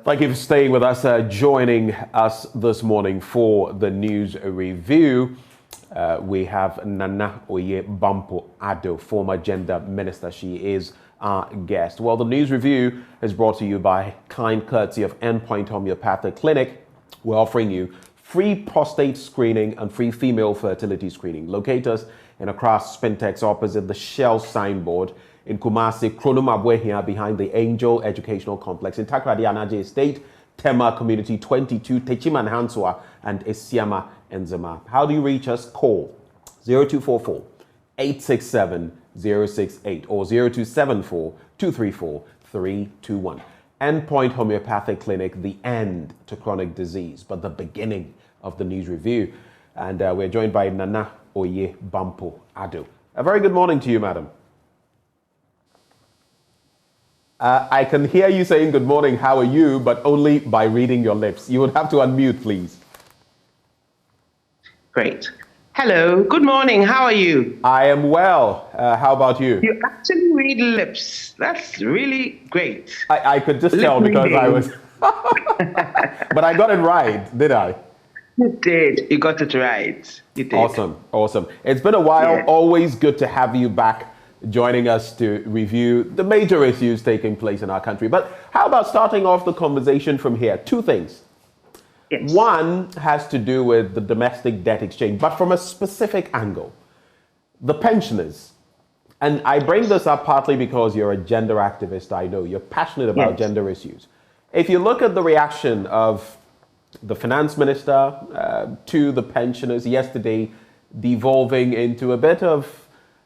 Thank you for staying with us, joining us this morning for the news review. We have Nana Oyebampo Ado, former gender minister. She is our guest. Well, the news review is brought to you by kind courtesy of Endpoint Homeopathic Clinic. We're offering you free prostate screening and free female fertility screening. Locate us in Accra Spintex opposite the Shell signboard. In Kumasi, Kronumabwehia behind the Angel Educational Complex. In Takrady Anaje Estate, Tema Community 22, Techiman Hanswa, and Esiama Enzema. How do you reach us? Call 0244 867 068 or 0274 234 321. Endpoint Homeopathic Clinic, the end to chronic disease, but the beginning of the news review. And we're joined by Nana Oyebampo Ado. A very good morning to you, madam. I can hear you saying good morning, how are you, but only by reading your lips. You would have to unmute, please. Great. Hello, good morning, how are you? I am well. How about you? You actually read lips. That's really great. I could just tell because I was... But I got it right, did I? You did. You got it right. You did. Awesome. It's been a while. Yeah. Always good to have you back joining us to review the major issues taking place in our country. But how about starting off the conversation from here? Two things. Yes. One has to do with the domestic debt exchange, but from a specific angle. The pensioners. And I bring this up partly because you're a gender activist, I know. You're passionate about gender issues. If you look at the reaction of the finance minister to the pensioners yesterday, devolving into a bit of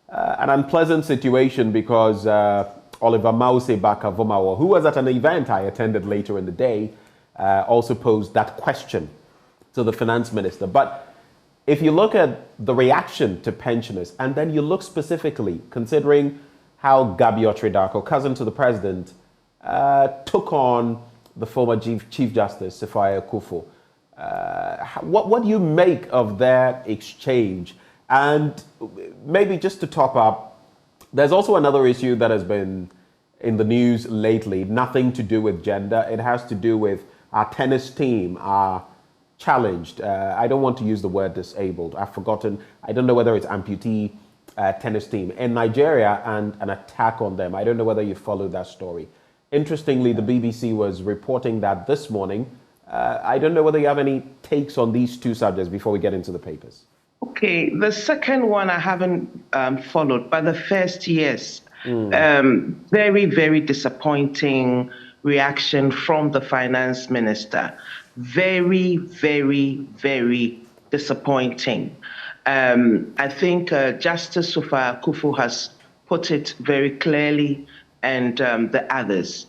an unpleasant situation because Oliver Mause Bakavomawo, who was at an event I attended later in the day, also posed that question to the finance minister. But if you look at the reaction to pensioners, and then you look specifically, considering how Gabi Otredako, cousin to the president, took on the former Chief Justice, Sefaya Kufo, what do you make of their exchange? And maybe just to top up, there's also another issue that has been in the news lately, nothing to do with gender. It has to do with our tennis team are challenged. I don't want to use the word disabled. I've forgotten. I don't know whether it's amputee tennis team in Nigeria and an attack on them. I don't know whether you followed that story. Interestingly, the BBC was reporting that this morning. I don't know whether you have any takes on these two subjects before we get into the papers. Okay, the second one I haven't followed, but the first, yes. Very, very disappointing reaction from the finance minister. Very, very, very disappointing. I think Justice Sefaya Kufo has put it very clearly, and the others.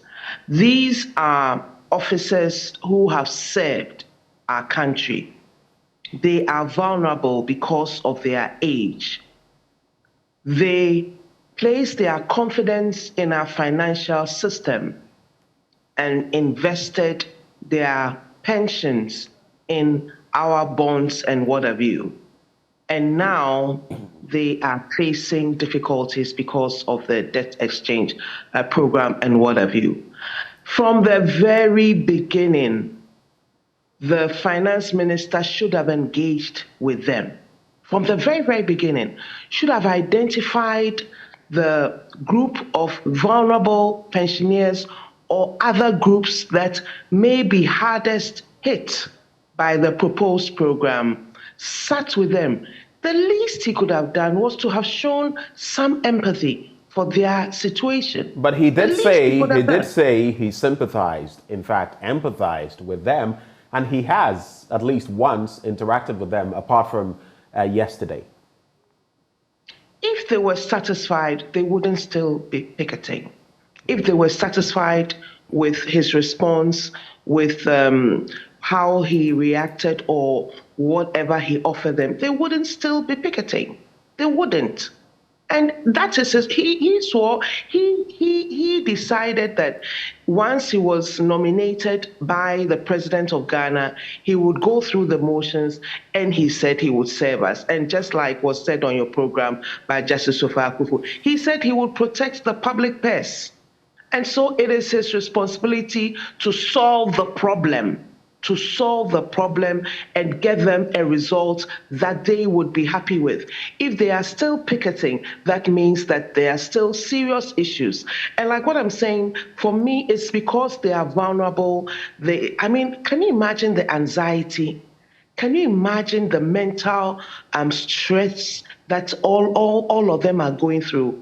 These are officers who have served our country. They are vulnerable because of their age. They place their confidence in our financial system and invested their pensions in our bonds and what have you. And now they are facing difficulties because of the debt exchange program and what have you. From the very beginning, the finance minister should have engaged with them. From the very, very beginning, should have identified the group of vulnerable pensioners or other groups that may be hardest hit by the proposed program, sat with them. The least he could have done was to have shown some empathy for their situation. But he did say he sympathized, in fact, empathized with them. And he has at least once interacted with them apart from yesterday. If they were satisfied, they wouldn't still be picketing. If they were satisfied with his response, with how he reacted or whatever he offered them, they wouldn't still be picketing. They wouldn't. And that is he decided that once he was nominated by the president of Ghana, he would go through the motions, and he said he would serve us. And just like was said on your program by Justice Sefaya Kufo, he said he would protect the public purse. And so it is his responsibility to solve the problem, and get them a result that they would be happy with. If they are still picketing, that means that there are still serious issues. And like what I'm saying, for me, it's because they are vulnerable. Can you imagine the anxiety? Can you imagine the mental stress that all of them are going through?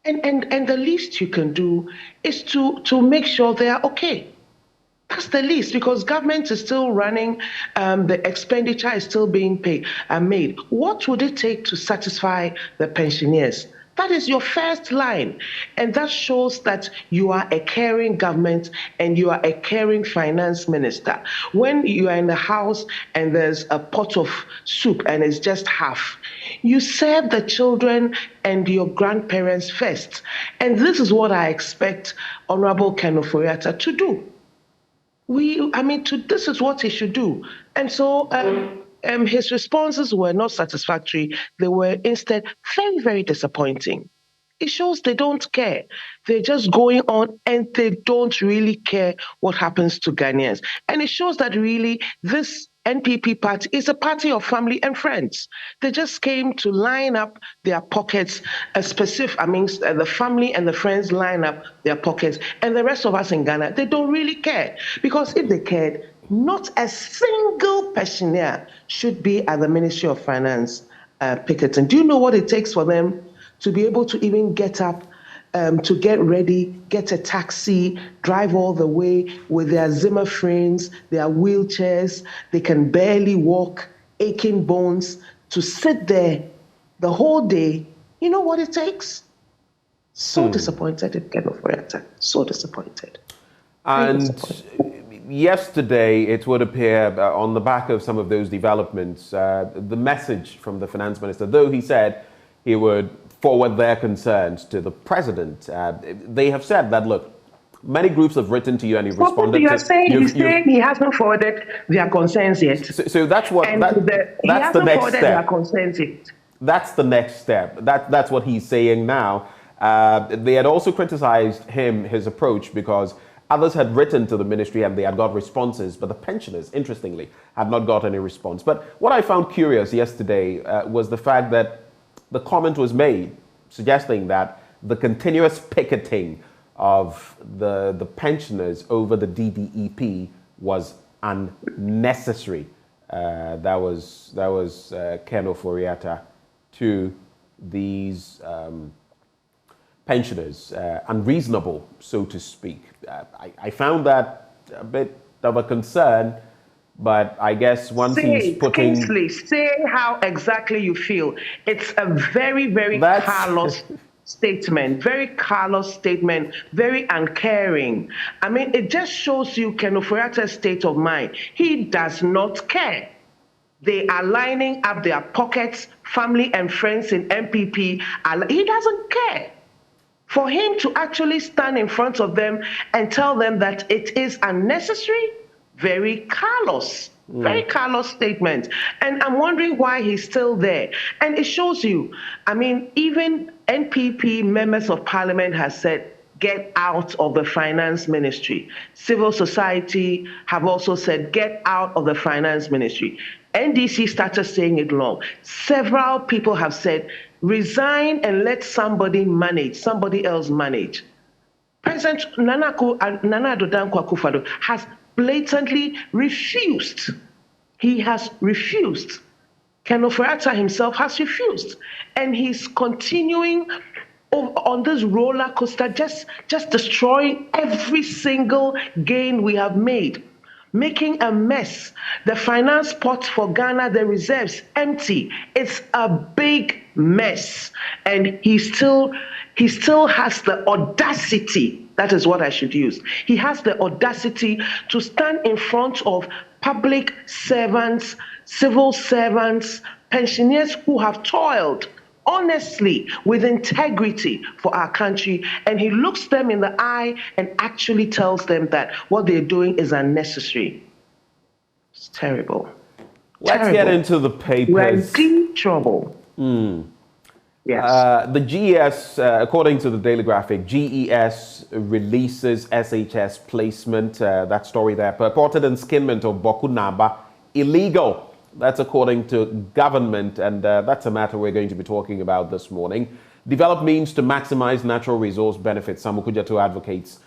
And the least you can do is to make sure they are okay. That's the least, because government is still running, the expenditure is still being paid and made. What would it take to satisfy the pensioners? That is your first line. And that shows that you are a caring government and you are a caring finance minister. When you are in the house and there's a pot of soup and it's just half, you serve the children and your grandparents first. And this is what I expect Honorable Ken Ofori-Atta to do. This is what he should do. And so his responses were not satisfactory. They were instead very, very disappointing. It shows they don't care. They're just going on and they don't really care what happens to Ghanaians. And it shows that really this NPP party is a party of family and friends. They just came to line up their pockets, the family and the friends line up their pockets, and the rest of us in Ghana, they don't really care. Because if they cared, not a single pensioner should be at the Ministry of Finance picketing. Do you know what it takes for them to be able to even get up, to get ready, get a taxi, drive all the way with their Zimmer frames, their wheelchairs, they can barely walk, aching bones, to sit there the whole day? You know what it takes? So disappointed in Ken Ofori-Atta. So disappointed. And yesterday, it would appear, on the back of some of those developments, the message from the finance minister, though he said he would forward their concerns to the president, they have said that, look, many groups have written to you and you've responded. He's saying he hasn't forwarded their concerns yet. So that's what that's the next step. Their concerns yet. That's the next step. That's what he's saying now. They had also criticized his approach, because others had written to the ministry and they had got responses, but the pensioners, interestingly, had not got any response. But what I found curious yesterday was the fact that the comment was made suggesting that the continuous picketing of the pensioners over the DDEP was unnecessary. That was Ken Ofori-Atta to these pensioners, unreasonable, so to speak. I found that a bit of a concern. But I guess once he's putting... Kingsley, say how exactly you feel. It's a very, very callous statement, very uncaring. It just shows you Ken Ofori-Atta's state of mind. He does not care. They are lining up their pockets, family and friends in MPP. He doesn't care. For him to actually stand in front of them and tell them that it is unnecessary, very callous statement. And I'm wondering why he's still there. And it shows you, even NPP members of parliament has said, get out of the finance ministry. Civil society have also said, get out of the finance ministry. NDC started saying it long. Several people have said, resign and let somebody else manage. President Nana Addo Dankwa Akufo-Addo has blatantly refused. He has refused. Ken Ofori-Atta himself has refused. And he's continuing on this roller coaster, just destroying every single gain we have made, making a mess. The finance pot for Ghana, the reserves, empty. It's a big mess. And he still has the audacity, that is what I should use. He has the audacity to stand in front of public servants, civil servants, pensioners who have toiled honestly with integrity for our country, and he looks them in the eye and actually tells them that what they're doing is unnecessary. It's terrible. Let's get into the papers. We're in deep trouble. Yes. The GES, according to the Daily Graphic, GES releases SHS placement. That story there, purported enskinment of Bokunaba, illegal. That's according to government, and that's a matter we're going to be talking about this morning. Develop means to maximize natural resource benefits. Samukujato advocates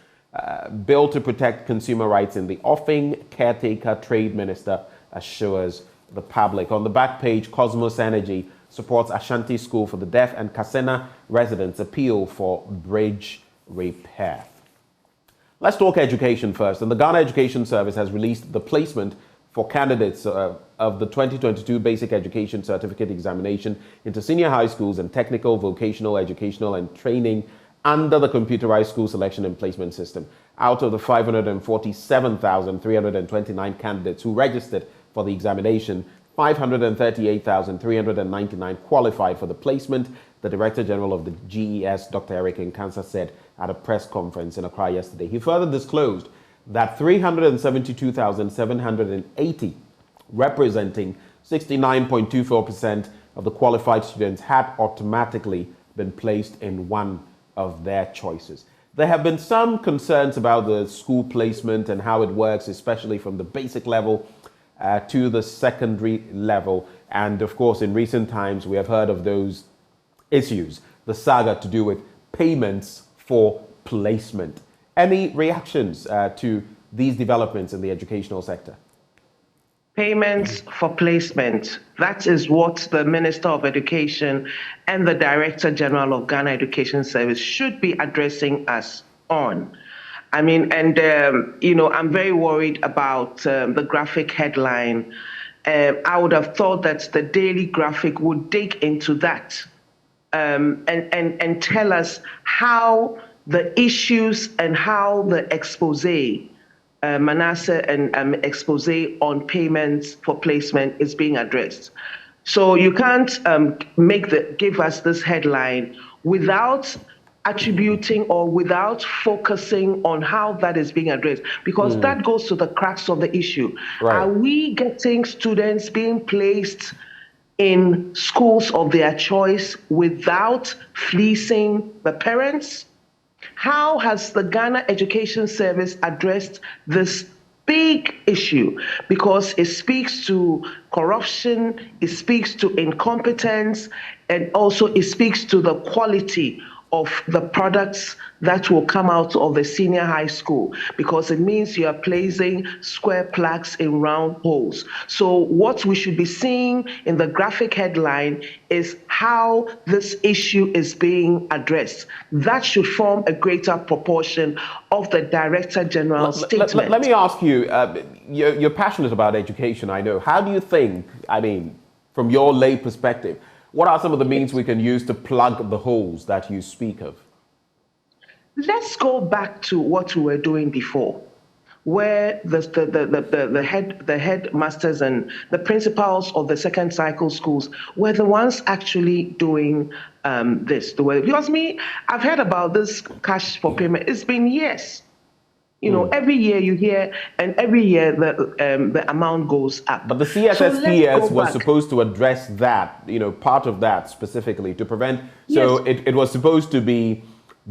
bill to protect consumer rights in the offing. Caretaker trade minister assures the public. On the back page, Cosmos Energy supports Ashanti School for the Deaf, and Kasena residents appeal for bridge repair. Let's talk education first. And the Ghana Education Service has released the placement for candidates of the 2022 Basic Education Certificate Examination into senior high schools and technical, vocational, educational, and training under the computerized school selection and placement system. Out of the 547,329 candidates who registered for the examination, 538,399 qualified for the placement, the Director General of the GES, Dr. Eric Nkansa, said at a press conference in Accra yesterday. He further disclosed that 372,780, representing 69.24% of the qualified students, had automatically been placed in one of their choices. There have been some concerns about the school placement and how it works, especially from the basic level to the secondary level. And of course, in recent times, we have heard of those issues, the saga to do with payments for placement. Any reactions to these developments in the educational sector? Payments for placement. That is what the Minister of Education and the Director General of Ghana Education Service should be addressing us on. I mean, and, I'm very worried about the graphic headline. I would have thought that the Daily Graphic would dig into that and tell us how the issues and how the expose, Manasseh and expose on payments for placement is being addressed. So you can't give us this headline without attributing or without focusing on how that is being addressed, because that goes to the crux of the issue. Right. Are we getting students being placed in schools of their choice without fleecing the parents? How has the Ghana Education Service addressed this big issue? Because it speaks to corruption, it speaks to incompetence, and also it speaks to the quality of the products that will come out of the senior high school, because it means you are placing square plaques in round holes. So what we should be seeing in the graphic headline is how this issue is being addressed. That should form a greater proportion of the Director General's statement. Let me ask you, you're passionate about education, I know. How do you think, from your lay perspective, what are some of the means we can use to plug the holes that you speak of? Let's go back to what we were doing before, where the headmasters and the principals of the second cycle schools were the ones actually doing this. Because I've heard about this cash for payment. It's been years. Every year you hear, and every year the amount goes up. But the CSSPS was supposed to address that, part of that specifically to prevent. So yes. It was supposed to be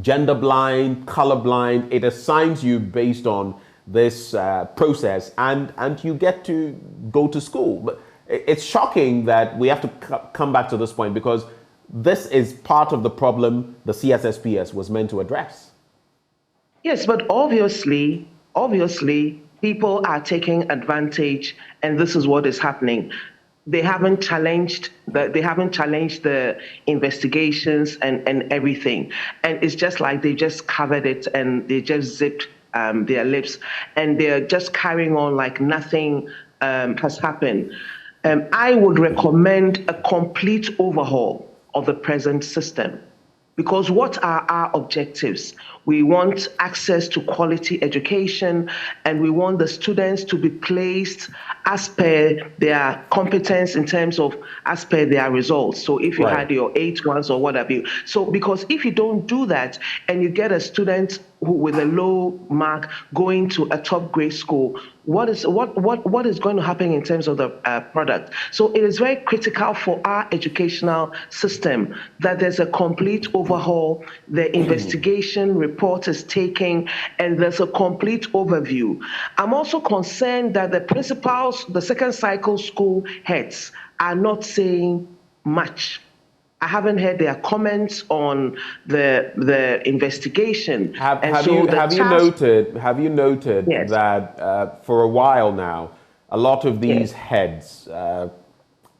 gender blind, color blind. It assigns you based on this process, and you get to go to school. But it's shocking that we have to come back to this point, because this is part of the problem the CSSPS was meant to address. Yes, but obviously, people are taking advantage, and this is what is happening. They haven't challenged the investigations and everything, and it's just like they just covered it and they just zipped their lips, and they're just carrying on like nothing has happened. I would recommend a complete overhaul of the present system. Because what are our objectives? We want access to quality education, and we want the students to be placed as per their competence as per their results. So if you had your 8 ones or whatever. So because if you don't do that and you get a student with a low mark going to a top grade school, what is going to happen in terms of the product? So it is very critical for our educational system that there's a complete overhaul. The investigation report is taking, and there's a complete overview. I'm also concerned that the principals, the second cycle school heads, are not saying much. I haven't heard their comments on the investigation. Have you noted Yes, that for a while now, a lot of these yes, heads are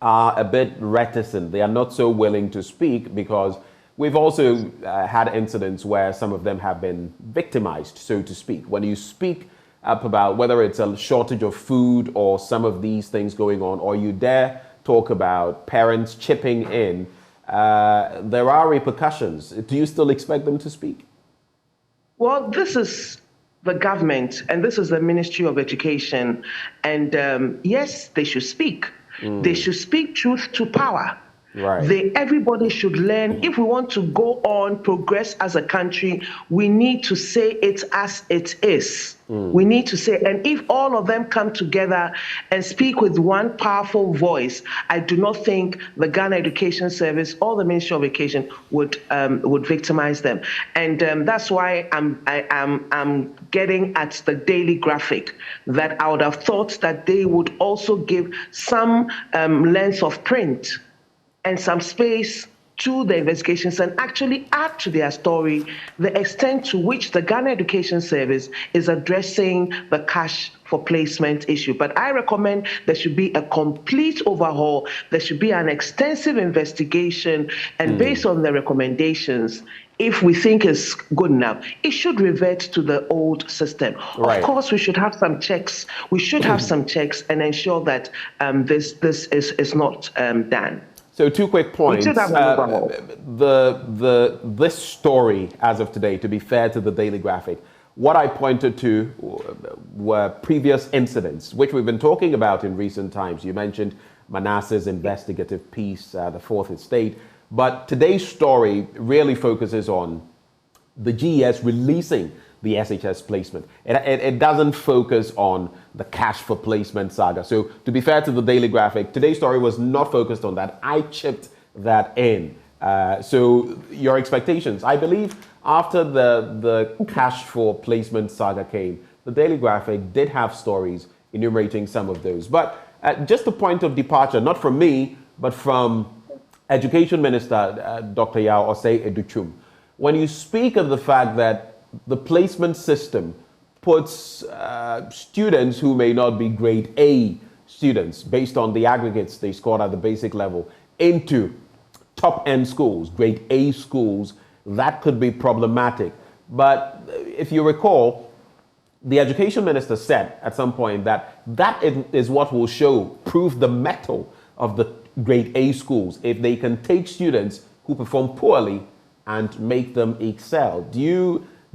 a bit reticent. They are not so willing to speak because we've also had incidents where some of them have been victimized, so to speak. When you speak up about whether it's a shortage of food or some of these things going on, or you dare talk about parents chipping in, there are repercussions. Do you still expect them to speak? well, this is the government and this is the Ministry of Education. And yes, they should speak. They should speak truth to power. Right. Everybody should learn. If we want to go on, progress as a country, we need to say it as it is. We need to say, and if all of them come together and speak with one powerful voice, I do not think the Ghana Education Service or the Ministry of Education would victimize them. And that's why I'm getting at the Daily Graphic that I would have thought that they would also give some length of print and some space to the investigations and actually add to their story the extent to which the Ghana Education Service is addressing the cash for placement issue. But I recommend there should be a complete overhaul. There should be an extensive investigation, and based on the recommendations, if we think it's good enough, it should revert to the old system. Right. Of course, we should have some checks. We should have some checks and ensure that this is not done. So 2 quick points. This story, as of today, to be fair to the Daily Graphic, what I pointed to were previous incidents, which we've been talking about in recent times. You mentioned Manasseh's investigative piece, the Fourth Estate, but today's story really focuses on the GES releasing the SHS placement. It doesn't focus on the cash for placement saga. So to be fair to the Daily Graphic, today's story was not focused on that. I chipped that in. So your expectations, I believe after the cash for placement saga came, the Daily Graphic did have stories enumerating some of those. But just a point of departure, not from me, but from Education Minister Dr. Yao Osei Educhum. When you speak of the fact that the placement system puts students who may not be grade A students based on the aggregates they scored at the basic level into top-end schools, grade A schools, that could be problematic. But if you recall, the education minister said at some point that is what will prove the mettle of the grade A schools, if they can take students who perform poorly and make them excel. Do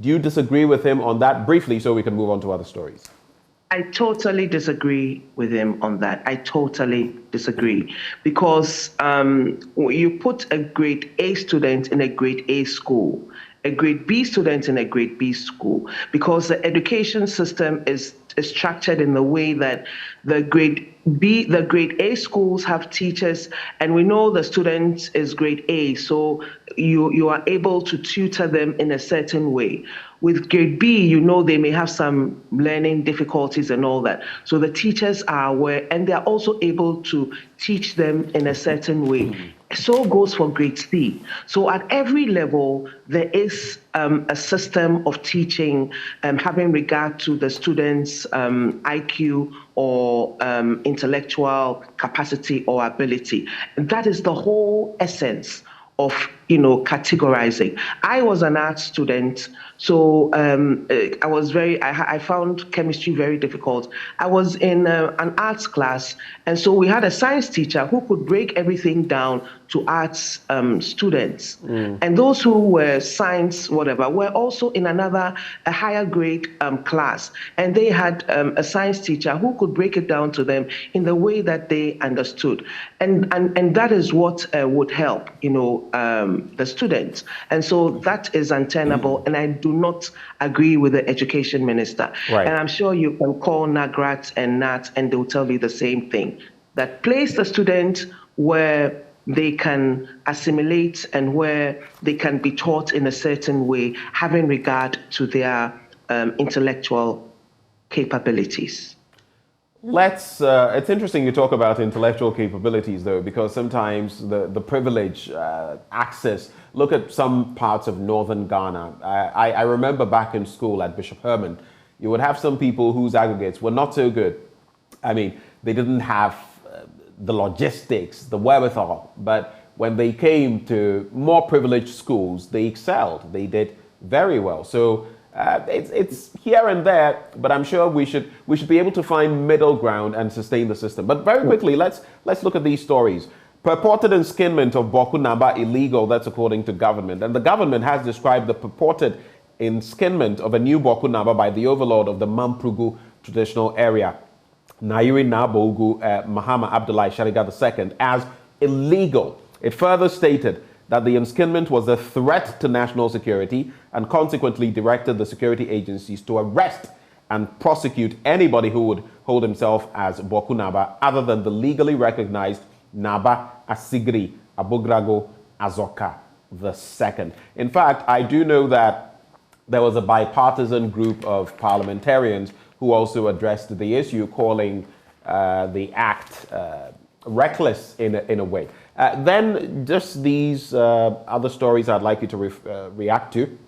you disagree with him on that briefly so we can move on to other stories? I totally disagree with him on that. I totally disagree because you put a grade A student in a grade A school, a grade B student in a grade B school, because the education system is structured in the way that the grade A schools have teachers, and we know the student is grade A, so you are able to tutor them in a certain way. With grade B, you know they may have some learning difficulties and all that. So the teachers are aware, and they are also able to teach them in a certain way. So goes for grade C. So at every level, there is a system of teaching having regard to the students' IQ or intellectual capacity or ability. And that is the whole essence of categorizing. I was an art student, so I found chemistry very difficult. I was in an arts class, and so we had a science teacher who could break everything down to arts students. And those who were science, whatever, were also in a higher grade class. And they had a science teacher who could break it down to them in the way that they understood. And that is what would help, the students. And so that is untenable, and I do not agree with the education minister. Right. And I'm sure you can call Nagrat and Nat, and they'll tell you the same thing, that place the student where they can assimilate and where they can be taught in a certain way, having regard to their intellectual capabilities. It's interesting you talk about intellectual capabilities, though, because sometimes the privilege, access, look at some parts of northern Ghana. I remember back in school at Bishop Herman, you would have some people whose aggregates were not so good. I mean, they didn't have the logistics, the wherewithal, but when they came to more privileged schools, they excelled. They did very well. So it's here and there, but I'm sure we should be able to find middle ground and sustain the system. But very quickly, let's look at these stories. Purported enskinment of Boku Naba illegal, that's according to government. And the government has described the purported enskinment of a new Boku Naba by the overlord of the Mamprugu traditional area, Nairi Nabogu Mahama Abdullahi Shariga II, as illegal. It further stated that the enskinment was a threat to national security and consequently directed the security agencies to arrest and prosecute anybody who would hold himself as Boku Naba other than the legally recognized Naba Asigri Abugrago Azoka II. In fact, I do know that there was a bipartisan group of parliamentarians who also addressed the issue, calling the act reckless in a way. Then just these other stories I'd like you to react to.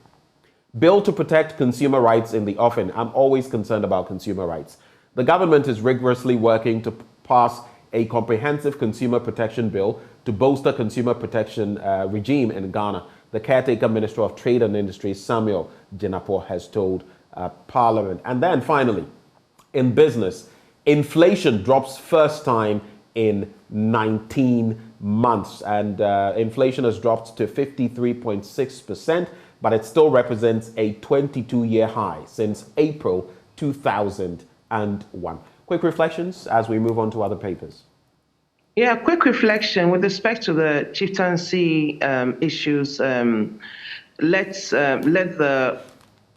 Bill to protect consumer rights in the offing. I'm always concerned about consumer rights. The government is rigorously working to pass a comprehensive consumer protection bill to bolster consumer protection regime in Ghana. The caretaker Minister of Trade and Industry, Samuel Jinapor, has told Parliament. And then finally, in business, inflation drops first time in 19 months, and inflation has dropped to 53.6%, but it still represents a 22-year high since April 2001. Quick reflections as we move on to other papers. Yeah, quick reflection with respect to the chieftaincy issues. Let the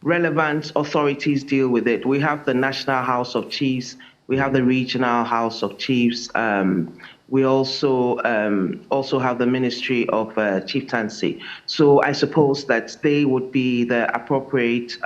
relevant authorities deal with it. We have the National House of Chiefs. We have the Regional House of Chiefs. We also have the Ministry of Chieftaincy. So I suppose that they would be the appropriate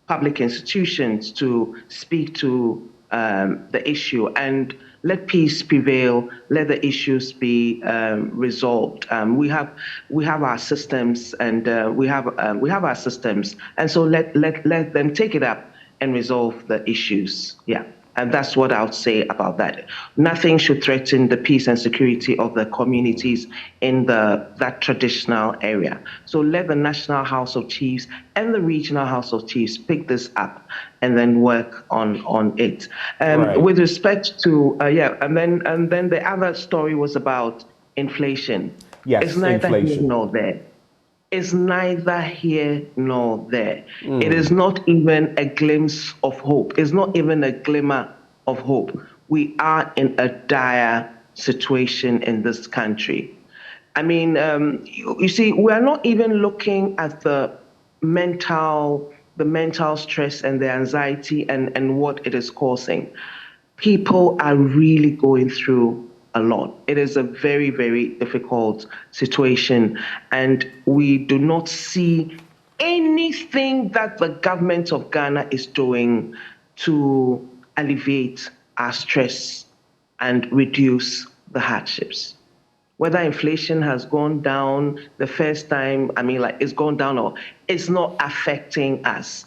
public institutions to speak to the issue and let peace prevail. Let the issues be resolved. We have our systems, and we have our systems, and so let them take it up and resolve the issues. Yeah. And that's what I would say about that. Nothing should threaten the peace and security of the communities in that traditional area. So let the National House of Chiefs and the Regional House of Chiefs pick this up and then work on it. Right. With respect to and then the other story was about inflation. Yes, it's neither inflation. here nor there. Is neither here nor there. It is not even a glimpse of hope. It's not even a glimmer of hope. We are in a dire situation in this country. I mean, you see, we are not even looking at the mental stress and the anxiety and what it is causing. People are really going through a lot. It is a very, very difficult situation, and we do not see anything that the government of Ghana is doing to alleviate our stress and reduce the hardships. Whether inflation has gone down the first time, it's gone down, or it's not affecting us.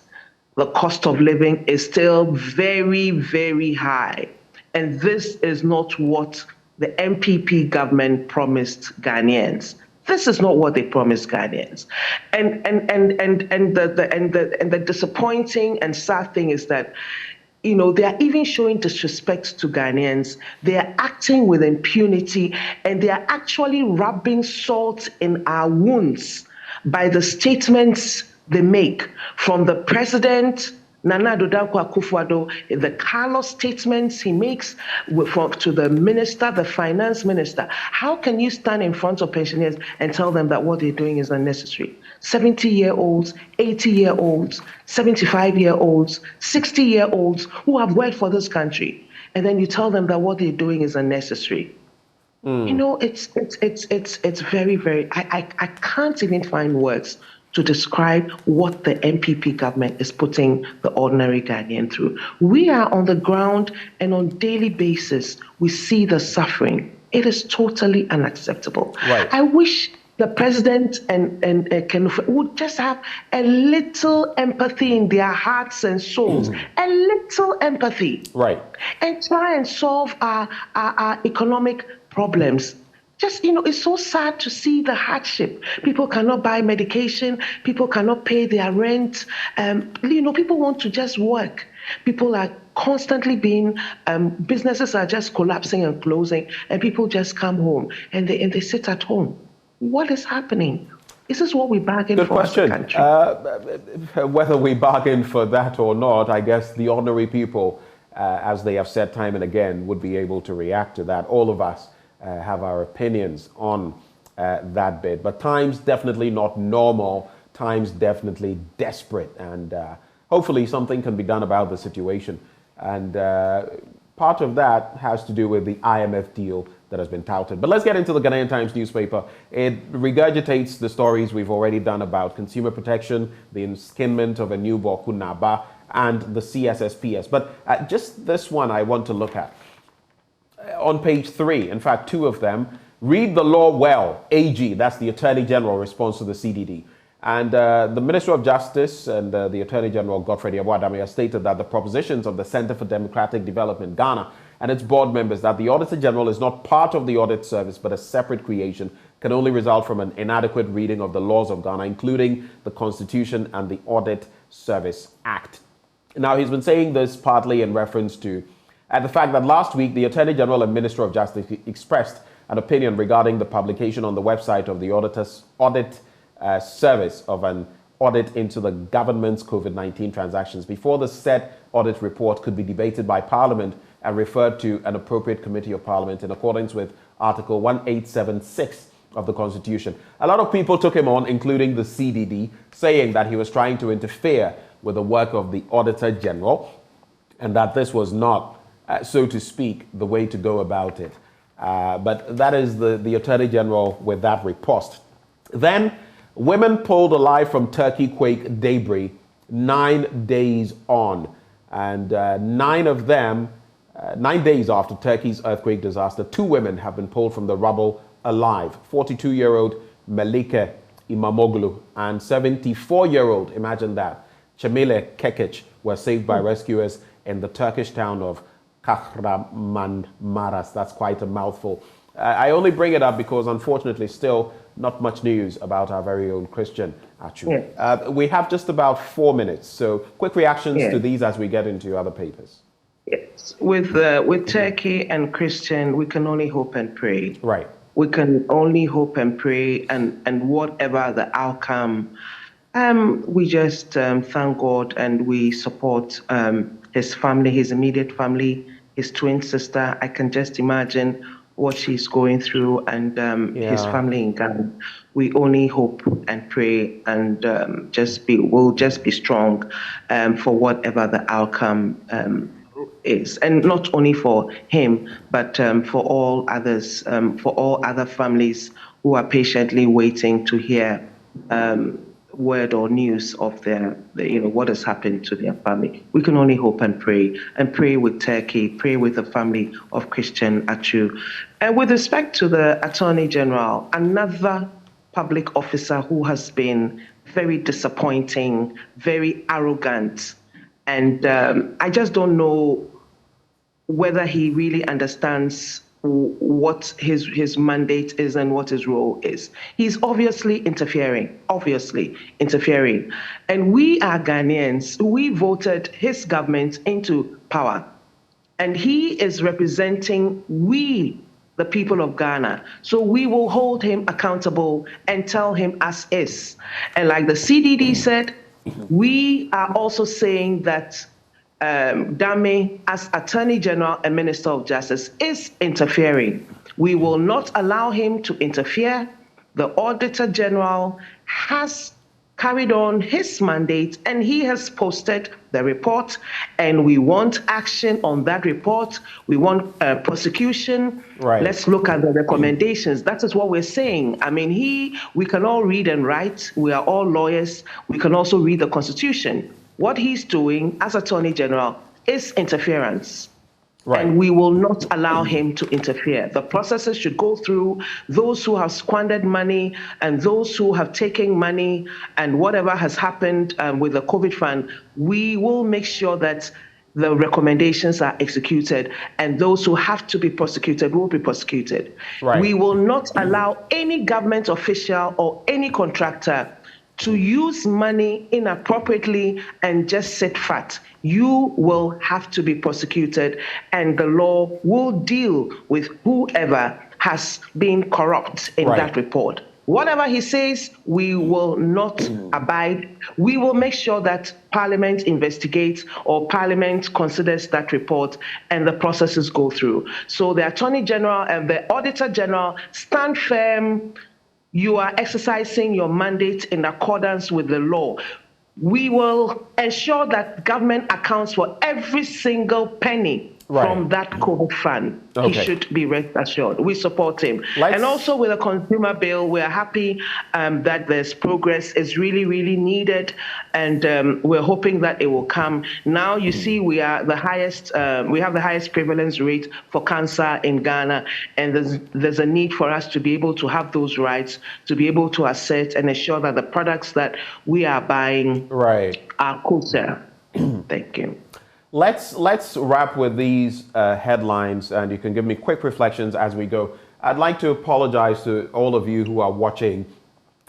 The cost of living is still very, very high, and this is not what the MPP government promised Ghanaians. This is not what they promised Ghanaians. And the disappointing and sad thing is that, they are even showing disrespect to Ghanaians. They are acting with impunity, and they are actually rubbing salt in our wounds by the statements they make, from the president, Nana Addo Dankwa Akufo-Addo, the callous statements he makes to the minister, the finance minister. How can you stand in front of pensioners and tell them that what they're doing is unnecessary? 70-year-olds, 80-year-olds, 75-year-olds, 60-year-olds who have worked for this country, and then you tell them that what they're doing is unnecessary. You know, it's very, very. I can't even find words to describe what the MPP government is putting the ordinary Ghanaian through. We are on the ground, and on daily basis, we see the suffering. It is totally unacceptable. Right. I wish the president and Kenufo would just have a little empathy in their hearts and souls, a little empathy, Right, and try and solve our economic problems. Just, it's so sad to see the hardship. People cannot buy medication. People cannot pay their rent. People want to just work. People are constantly businesses are just collapsing and closing, and people just come home and they sit at home. What is happening? This is what we bargained good for as a question. country. Whether we bargain for that or not, I guess the ordinary people, as they have said time and again, would be able to react to that. All of us have our opinions on that bit, but times definitely not normal, times definitely desperate, and hopefully something can be done about the situation. And part of that has to do with the IMF deal that has been touted. But let's get into the Ghanaian Times newspaper. It regurgitates the stories we've already done about consumer protection, the enskinment of a new Boku Naba, and the CSSPS. But just this one I want to look at. On page 3, in fact, 2 of them, read the law well, AG, that's the Attorney General response to the CDD. And the Minister of Justice and the Attorney General, Godfrey Adame, has stated that the propositions of the Center for Democratic Development, Ghana, and its board members that the Auditor General is not part of the audit service but a separate creation can only result from an inadequate reading of the laws of Ghana, including the Constitution and the Audit Service Act. Now, he's been saying this partly in reference to the fact that last week the Attorney General and Minister of Justice expressed an opinion regarding the publication on the website of the audit service of an audit into the government's COVID-19 transactions before the said audit report could be debated by Parliament and referred to an appropriate committee of Parliament in accordance with Article 1876 of the Constitution. A lot of people took him on, including the CDD, saying that he was trying to interfere with the work of the Auditor General and that this was not, so to speak, the way to go about it. But that is the Attorney General with that riposte. Then, women pulled alive from Turkey quake debris 9 days on. And 9 days after Turkey's earthquake disaster, 2 women have been pulled from the rubble alive. 42-year-old Melike Imamoglu and 74-year-old, imagine that, Cemile Kekic were saved by rescuers in the Turkish town of Kahramanmaras. That's quite a mouthful. I only bring it up because, unfortunately, still not much news about our very own Christian Achu. Yeah. We have just about 4 minutes, so quick reactions to these as we get into other papers. Yes, with Turkey and Christian, we can only hope and pray. Right. We can only hope and pray, and whatever the outcome, we just thank God and we support his family, his immediate family, his twin sister. I can just imagine what she's going through, and his family in Ghana. We only hope and pray, and we'll just be strong for whatever the outcome is, and not only for him, but for all others, for all other families who are patiently waiting to hear word or news of their what has happened to their family. We can only hope and pray with Turkey, pray with the family of Christian Achu. And with respect to the Attorney General, another public officer who has been very disappointing, very arrogant, and I just don't know whether he really understands what his mandate is and what his role is. He's obviously interfering. And we are Ghanaians, we voted his government into power. And he is representing we, the people of Ghana. So we will hold him accountable and tell him as is. And like the CDD said, We are also saying that Dame, as Attorney General and Minister of Justice, is interfering. We will not allow him to interfere. The Auditor General has carried on his mandate and he has posted the report, and we want action on that report. We want prosecution. Right. Let's look at the recommendations. That is what we're saying. I mean, we can all read and write. We are all lawyers. We can also read the Constitution. What he's doing as Attorney General is interference. Right. And we will not allow him to interfere. The processes should go through those who have squandered money and those who have taken money, and whatever has happened with the COVID fund. We will make sure that the recommendations are executed, and those who have to be prosecuted will be prosecuted. Right. We will not allow any government official or any contractor to use money inappropriately and just sit fat. You will have to be prosecuted, and the law will deal with whoever has been corrupt in that report. Whatever he says, we will not abide. We will make sure that Parliament investigates or Parliament considers that report and the processes go through. So the Attorney General and the Auditor General stand firm. You are exercising your mandate in accordance with the law. We will ensure that government accounts for every single penny from that COVID fund. Okay. He should be rest assured. We support him. And also with the consumer bill, we are happy that there's progress. It's really, really needed. And we're hoping that it will come. Now, you see, we are the highest, we have the highest prevalence rate for cancer in Ghana. And there's a need for us to be able to have those rights, to be able to assert and ensure that the products that we are buying are kosher. Thank you. Let's wrap with these headlines, and you can give me quick reflections as we go. I'd like to apologize to all of you who are watching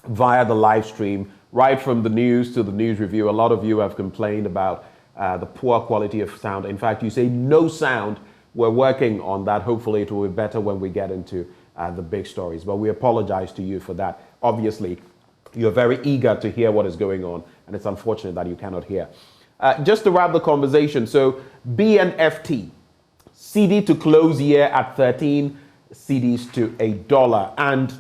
via the live stream, right from the news to the news review. A lot of you have complained about the poor quality of sound. In fact, you say no sound. We're working on that. Hopefully it will be better when we get into the big stories. But we apologize to you for that. Obviously, you're very eager to hear what is going on, and it's unfortunate that you cannot hear. Just to wrap the conversation, so BNFT, CD to close year at 13 CDs to $1. And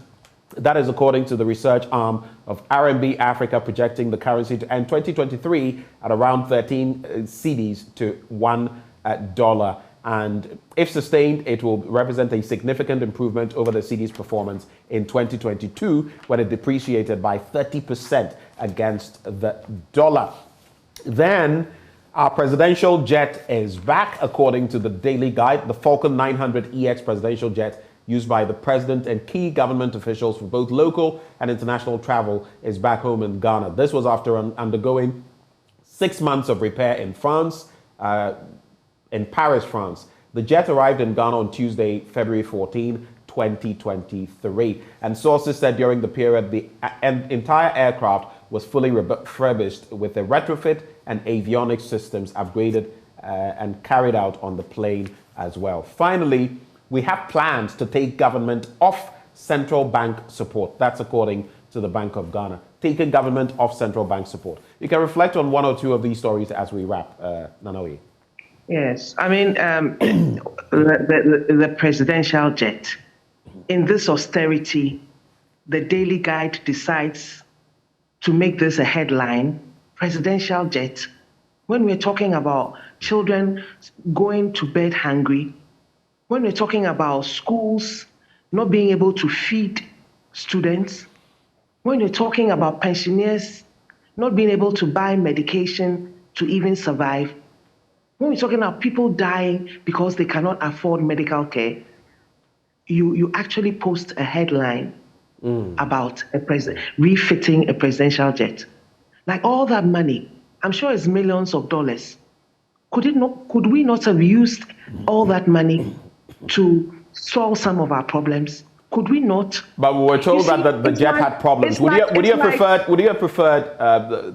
that is according to the research arm of RMB Africa, projecting the currency to end 2023 at around 13 CDs to $1. And if sustained, it will represent a significant improvement over the CD's performance in 2022, when it depreciated by 30% against the dollar. Then our presidential jet is back, according to the Daily Guide. The Falcon 900 EX presidential jet, used by the president and key government officials for both local and international travel, is back home in Ghana. This was after undergoing 6 months of repair in France, in Paris, France. The jet arrived in Ghana on Tuesday, February 14, 2023. And sources said during the period, the entire aircraft was fully refurbished with the retrofit and avionics systems upgraded and carried out on the plane as well. Finally, we have plans to take government off central bank support. That's according to the Bank of Ghana. Taking government off central bank support. You can reflect on one or two of these stories as we wrap, Nanoye. Yes, I mean, the presidential jet. In this austerity, the Daily Guide decides to make this a headline, presidential jet. When we're talking about children going to bed hungry, when we're talking about schools not being able to feed students, when we're talking about pensioners not being able to buy medication to even survive, when we're talking about people dying because they cannot afford medical care, you actually post a headline about refitting a presidential jet. Like all that money, I'm sure it's millions of dollars. Could we not have used all that money to solve some of our problems? Could we not? But we were told that the jet had problems. Would you have preferred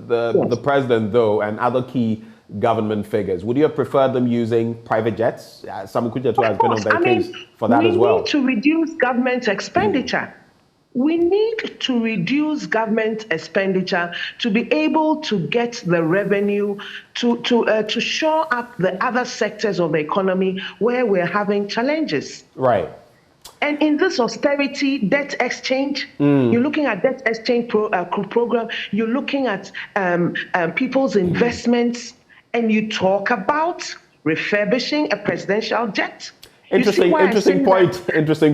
the president, though, and other key government figures? Would you have preferred them using private jets? Sam Kudjatu has been on their case for that as well. We need to reduce government expenditure. We need to reduce government expenditure to be able to get the revenue to shore up the other sectors of the economy where we're having challenges. Right. And in this austerity debt exchange, you're looking at debt exchange program, you're looking at people's investments, and you talk about refurbishing a presidential jet. Interesting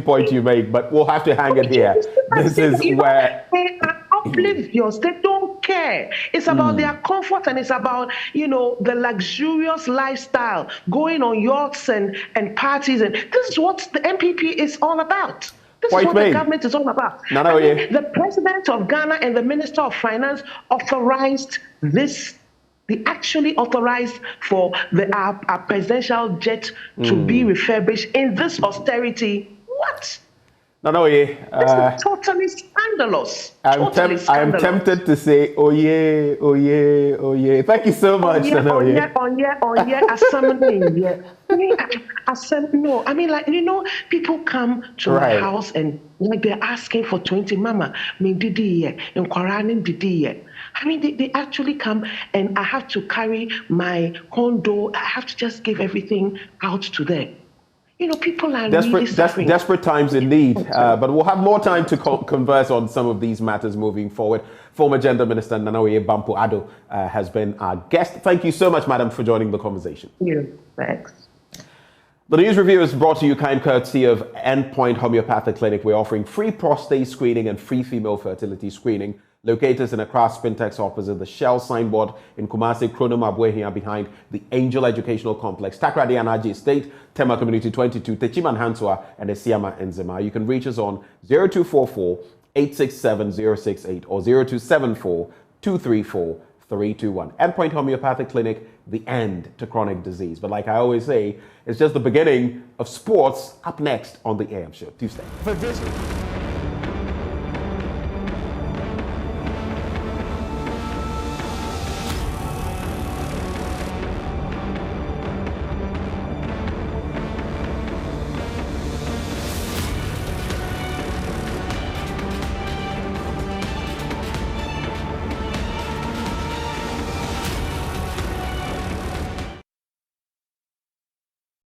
point you make, but we'll have to hang it here. This is where they are oblivious. They don't care. It's about their comfort, and it's about, the luxurious lifestyle, going on yachts and parties. And this is what the MPP is all about. This is what the government is all about. The president of Ghana and the minister of finance authorized this. They actually authorized for our presidential jet to be refurbished in this austerity. What? This is totally scandalous. I am tempted to say, oh yeah. Thank you so much. No. I mean, people come to my house and they're asking for 20 mama. I mean, I mean, they actually come and I have to carry my condo. I have to just give everything out to them. People are really suffering. Desperate times indeed. But we'll have more time to converse on some of these matters moving forward. Former Gender Minister Nanoye Bampoe-Addo has been our guest. Thank you so much, madam, for joining the conversation. Yeah, thanks. The news review is brought to you kind courtesy of Endpoint Homeopathic Clinic. We're offering free prostate screening and free female fertility screening. Located in Accra Spintex opposite the Shell signboard in Kumasi, Kronom Abuehia behind the Angel Educational Complex, Takrady Anaji Estate, Tema Community 22, Techiman Hansua, and Esiama Enzema. You can reach us on 0244 867 068 or 0274 234 321. Endpoint Homeopathic Clinic, the end to chronic disease. But like I always say, it's just the beginning of sports. Up next on the AM Show Tuesday.